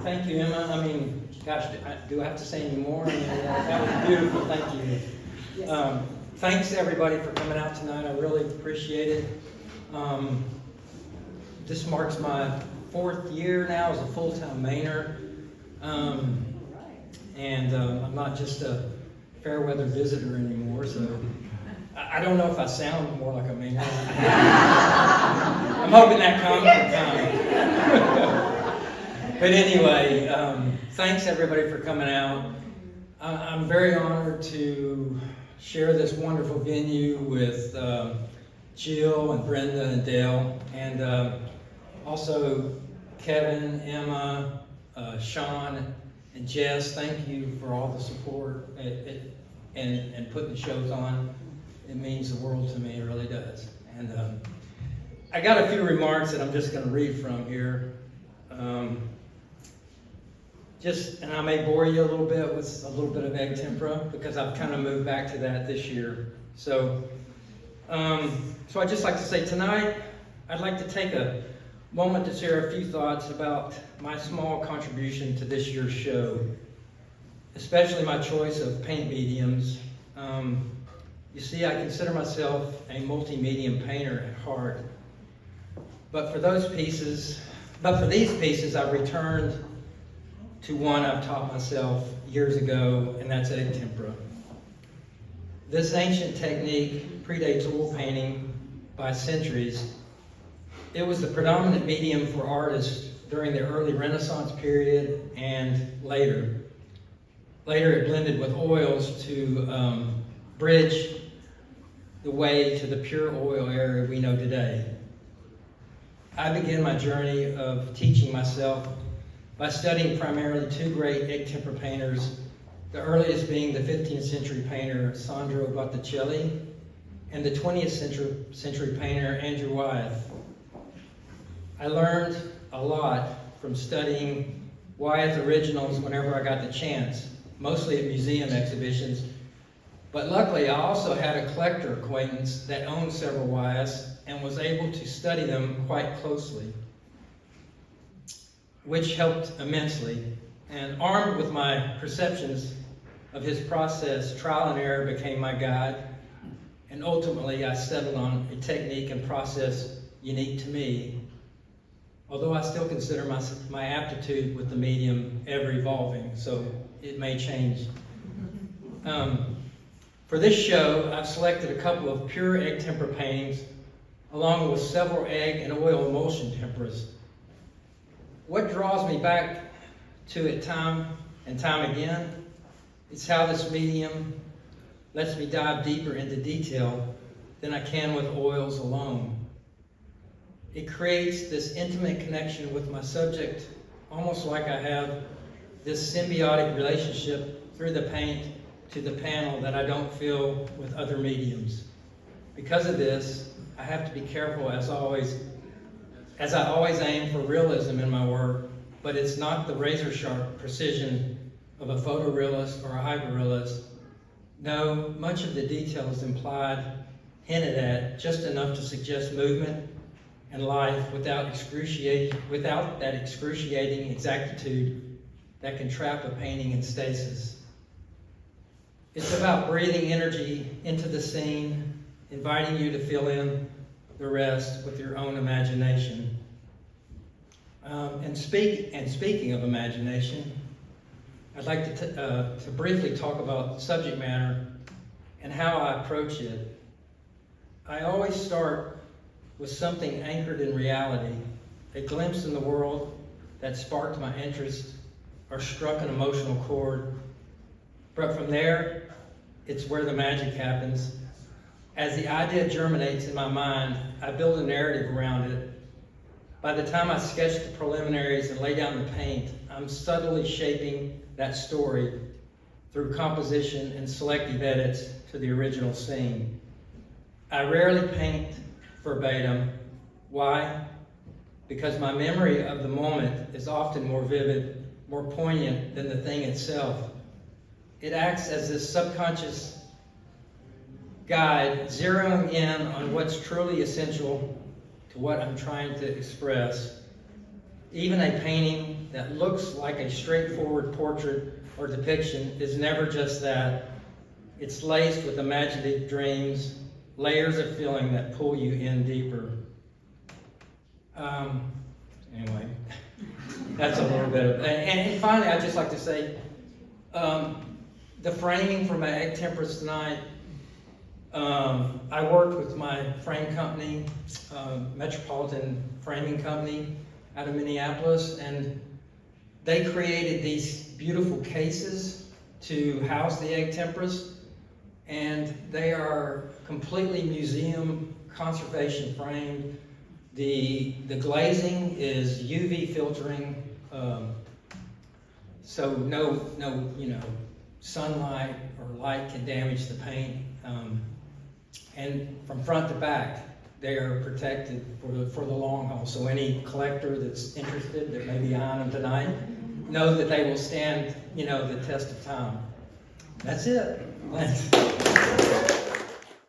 Thank you, Emma. I mean, gosh, do I have to say any more? I mean, that was beautiful. Thank you. Yes. Thanks, everybody, for coming out tonight. I really appreciate it. This marks my 4th year now as a full-time Mainer. And I'm not just a fair weather visitor anymore, so I don't know if I sound more like a Mainer. I'm hoping that comes with time. But anyway, thanks everybody for coming out. I'm very honored to share this wonderful venue with Jill and Brenda and Dale, and also Kevin, Emma, Sean, and Jess. Thank you for all the support and putting the shows on. It means the world to me, it really does. And I got a few remarks that I'm just going to read from here. And I may bore you a little bit with a little bit of egg tempera because I've kind of moved back to that this year. So I'd just like to say tonight, I'd like to take a moment to share a few thoughts about my small contribution to this year's show, especially my choice of paint mediums. You see, I consider myself a multi-medium painter at heart, but for these pieces, I've returned to one I've taught myself years ago, and that's egg tempera. This ancient technique predates oil painting by centuries. It was the predominant medium for artists during the early Renaissance period and later. Later it blended with oils to bridge the way to the pure oil era we know today. I began my journey of teaching myself by studying primarily 2 great egg tempera painters, the earliest being the 15th century painter Andrew Wyeth and the 20th century painter Andrew Wyeth. I learned a lot from studying Wyeth originals whenever I got the chance, mostly at museum exhibitions, but luckily I also had a collector acquaintance that owned several Wyeths and was able to study them quite closely, which helped immensely. And armed with my perceptions of his process, trial and error became my guide, and ultimately I settled on a technique and process unique to me, although I still consider my aptitude with the medium ever evolving, so it may change. For this show, I've selected a couple of pure egg tempera paintings, along with several egg and oil emulsion temperas. What draws me back to it time and time again is how this medium lets me dive deeper into detail than I can with oils alone. It creates this intimate connection with my subject, almost like I have this symbiotic relationship through the paint to the panel that I don't feel with other mediums. Because of this, I have to be careful as I always aim for realism in my work, but it's not the razor-sharp precision of a photorealist or a hyperrealist. No, much of the detail is implied, hinted at, just enough to suggest movement and life without that excruciating exactitude that can trap a painting in stasis. It's about breathing energy into the scene, inviting you to fill in the rest with your own imagination. And speaking of imagination, I'd like to briefly talk about subject matter and how I approach it. I always start with something anchored in reality, a glimpse in the world that sparked my interest or struck an emotional chord. But from there, it's where the magic happens. As the idea germinates in my mind, I build a narrative around it. By the time I sketch the preliminaries and lay down the paint, I'm subtly shaping that story through composition and selective edits to the original scene. I rarely paint verbatim. Why? Because my memory of the moment is often more vivid, more poignant than the thing itself. It acts as this subconscious guide, zeroing in on what's truly essential to what I'm trying to express. Even a painting that looks like a straightforward portrait or depiction is never just that. It's laced with imaginative dreams, layers of feeling that pull you in deeper. Anyway, that's a little bit of, and finally, I'd just like to say, the framing for my egg tempers tonight, I worked with my frame company, Metropolitan Framing Company out of Minneapolis, and they created these beautiful cases to house the egg tempers, and they are completely museum conservation framed. The glazing is UV filtering, so no sunlight or light can damage the paint. And from front to back, they are protected for the long haul. So any collector that's interested, that may be on them tonight, know that they will stand, the test of time. That's it. Thanks.